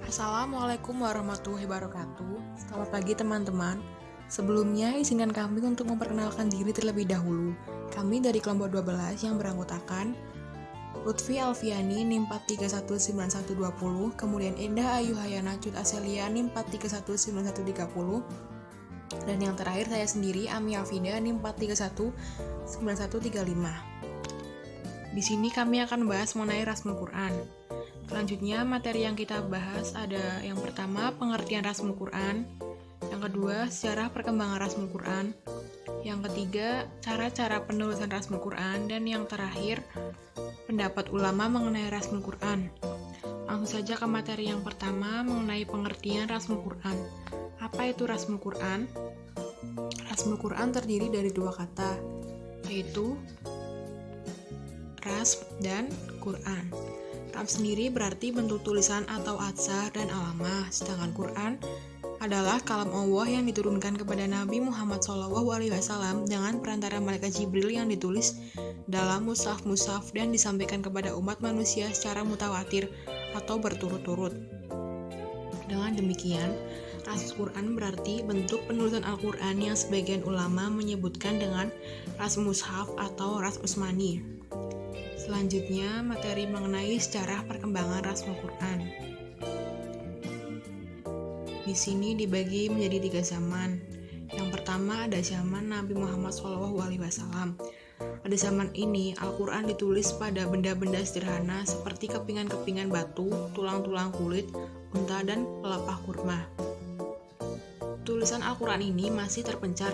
Assalamualaikum warahmatullahi wabarakatuh. Selamat pagi teman-teman. Sebelumnya izinkan kami untuk memperkenalkan diri terlebih dahulu. Kami dari kelompok 12 yang beranggotakan Lutfi Alfiani NIM 4319120, kemudian Endah Ayu Hayana Cut Aselia NIM 4319130, dan yang terakhir saya sendiri Ami Afida NIM 4319135. Di sini kami akan membahas mengenai Rasmul Quran. Selanjutnya, materi yang kita bahas ada yang pertama, pengertian Rasmul Quran, yang kedua, sejarah perkembangan Rasmul Quran, yang ketiga, cara-cara penulisan Rasmul Quran, dan yang terakhir, pendapat ulama mengenai Rasmul Quran. Langsung saja ke materi yang pertama mengenai pengertian Rasmul Quran. Apa itu Rasmul Quran? Rasmul Quran terdiri dari dua kata, yaitu rasm dan Quran. Rasm sendiri berarti bentuk tulisan atau atsar dan alamah, sedangkan Quran adalah kalam Allah yang diturunkan kepada Nabi Muhammad SAW dengan perantara malaikat Jibril yang ditulis dalam mushaf-mushaf dan disampaikan kepada umat manusia secara mutawatir atau berturut-turut. Dengan demikian, rasm Quran berarti bentuk penulisan Al-Quran yang sebagian ulama menyebutkan dengan rasm mushaf atau rasm Utsmani. Selanjutnya, materi mengenai sejarah perkembangan Rasmul Quran. Di sini dibagi menjadi 3 zaman. Yang pertama ada zaman Nabi Muhammad SAW. Pada zaman ini, Al-Quran ditulis pada benda-benda sederhana seperti kepingan-kepingan batu, tulang-tulang kulit, unta, dan pelepah kurma. Tulisan Al-Quran ini masih terpencar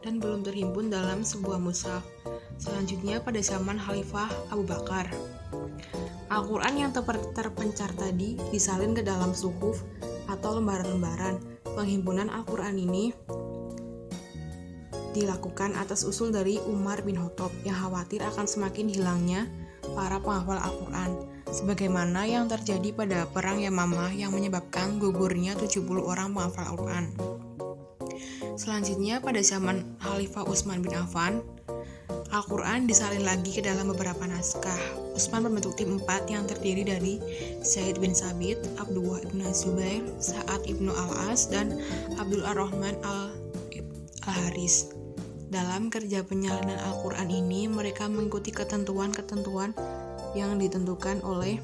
dan belum terhimpun dalam sebuah mushaf. Selanjutnya pada zaman Khalifah Abu Bakar, Al-Quran yang terpencar tadi disalin ke dalam suhuf atau lembaran-lembaran. Penghimpunan Al-Quran ini dilakukan atas usul dari Umar bin Khattab yang khawatir akan semakin hilangnya para penghafal Al-Quran, sebagaimana yang terjadi pada Perang Yamamah yang menyebabkan gugurnya 70 orang penghafal Al-Quran. Selanjutnya pada zaman Khalifah Utsman bin Affan, Al-Quran disalin lagi ke dalam beberapa naskah. Utsman membentuk tim 4 yang terdiri dari Zaid bin Sabit, Abdullah ibn Zubair, Sa'ad ibn Al-As, dan Abdul Ar-Rahman Al-Haris. Dalam kerja penyalinan Al-Quran ini, mereka mengikuti ketentuan-ketentuan yang ditentukan oleh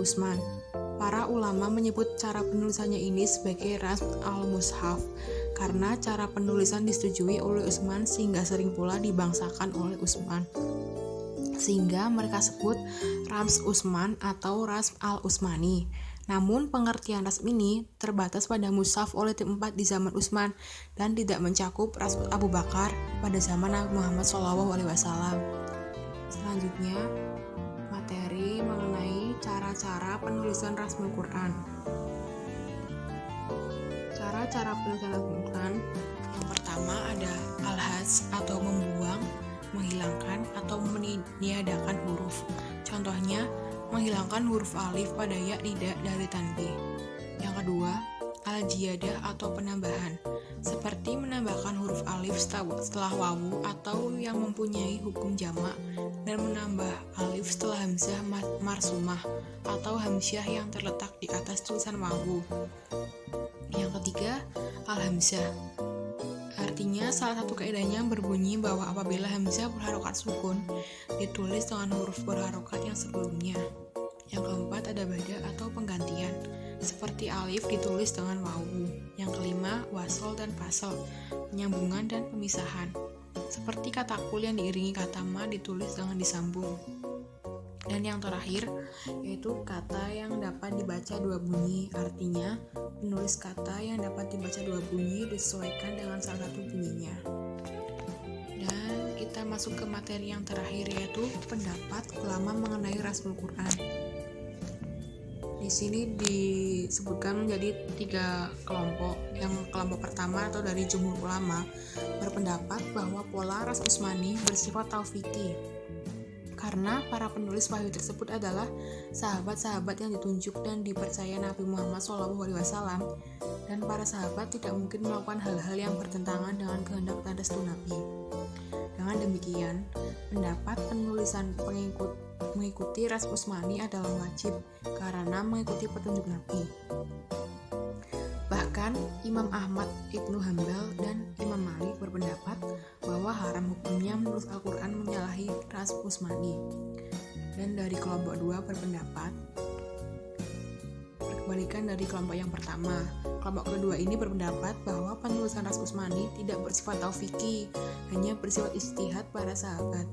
Utsman. Para ulama menyebut cara penulisannya ini sebagai rasm al-mushaf karena cara penulisan disetujui oleh Utsman sehingga sering pula dibangsakan oleh Utsman. Sehingga mereka sebut rasm Utsman atau rasm al-Utsmani. Namun pengertian rasm ini terbatas pada mushaf oleh tim 4 di zaman Utsman dan tidak mencakup rasm Abu Bakar pada zaman Nabi Muhammad SAW. Selanjutnya, materi mengenai cara-cara penulisan Rasmul Quran. Cara-cara penulisan Rasmul Quran yang pertama ada al-hadz atau membuang, menghilangkan atau meniadakan huruf. Contohnya, menghilangkan huruf alif pada ya tidak dari tanbih. Yang kedua, al-ziyadah atau penambahan, seperti menambahkan huruf alif setelah wawu atau yang mempunyai hukum jamak, dan menambah alif setelah hamzah marsumah atau hamzah yang terletak di atas tulisan wawu. Yang ketiga, al-hamzah. Artinya salah satu kaidahnya berbunyi bahwa apabila hamzah berharokat sukun ditulis dengan huruf berharokat yang sebelumnya. Yang keempat ada bada atau penggantian, seperti alif ditulis dengan wawu. Yang kelima, wasol dan fasal, penyambungan dan pemisahan, seperti kata kul yang diiringi kata ma ditulis dengan disambung. Dan yang terakhir, yaitu kata yang dapat dibaca dua bunyi, artinya penulis kata yang dapat dibaca dua bunyi disesuaikan dengan salah satu bunyinya. Dan kita masuk ke materi yang terakhir, yaitu pendapat ulama mengenai Rasmul Quran. Di sini disebutkan menjadi 3 kelompok. Yang kelompok pertama atau dari jumhur ulama berpendapat bahwa pola rasm Utsmani bersifat tauqīfi karena para penulis wahyu tersebut adalah sahabat-sahabat yang ditunjuk dan dipercaya Nabi Muhammad SAW, dan para sahabat tidak mungkin melakukan hal-hal yang bertentangan dengan kehendak dan restu Nabi. Dengan pertimbangan demikian, pendapat penulisan mengikuti ras Utsmani adalah wajib karena mengikuti petunjuk Nabi. Bahkan Imam Ahmad Ibnu Hambal dan Imam Malik berpendapat bahwa haram hukumnya menulis Al-Quran menyalahi ras Utsmani. Dan dari kelompok 2 berpendapat berbalikan dari kelompok yang pertama. Kelompok kedua ini berpendapat bahwa penulisan ras Utsmani tidak bersifat taufiki, hanya bersifat ijtihad para sahabat.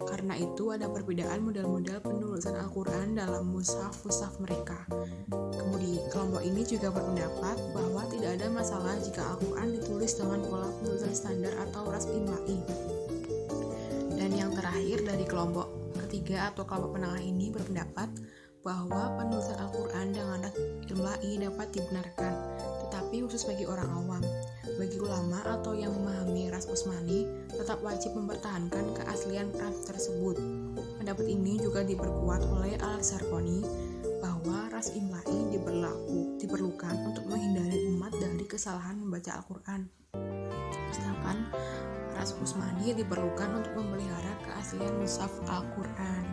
Karena itu ada perbedaan model-model penulisan Al-Quran dalam mushaf-mushaf mereka. Kemudian kelompok ini juga berpendapat bahwa tidak ada masalah jika Al-Quran ditulis dengan pola penulisan standar atau ras imla'i. Dan yang terakhir dari kelompok ketiga atau kelompok penengah ini berpendapat bahwa penulisan Al-Quran dengan ras imla'i dapat dibenarkan, tetapi khusus bagi orang awam. Bagi ulama atau yang memahami ras Utsmani tetap wajib mempertahankan keaslian ras tersebut. Pendapat ini juga diperkuat oleh Al-Zarqani bahwa ras imla'i diperlukan untuk menghindari umat dari kesalahan membaca Al-Quran. Sedangkan ras Utsmani diperlukan untuk memelihara keaslian mushaf Al-Quran.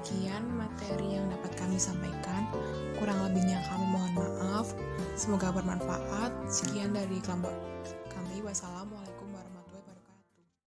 Demikian materi yang dapat kami sampaikan. Kurang lebihnya kami mohon maaf. Semoga bermanfaat. Sekian dari kelompok kami. Wassalamualaikum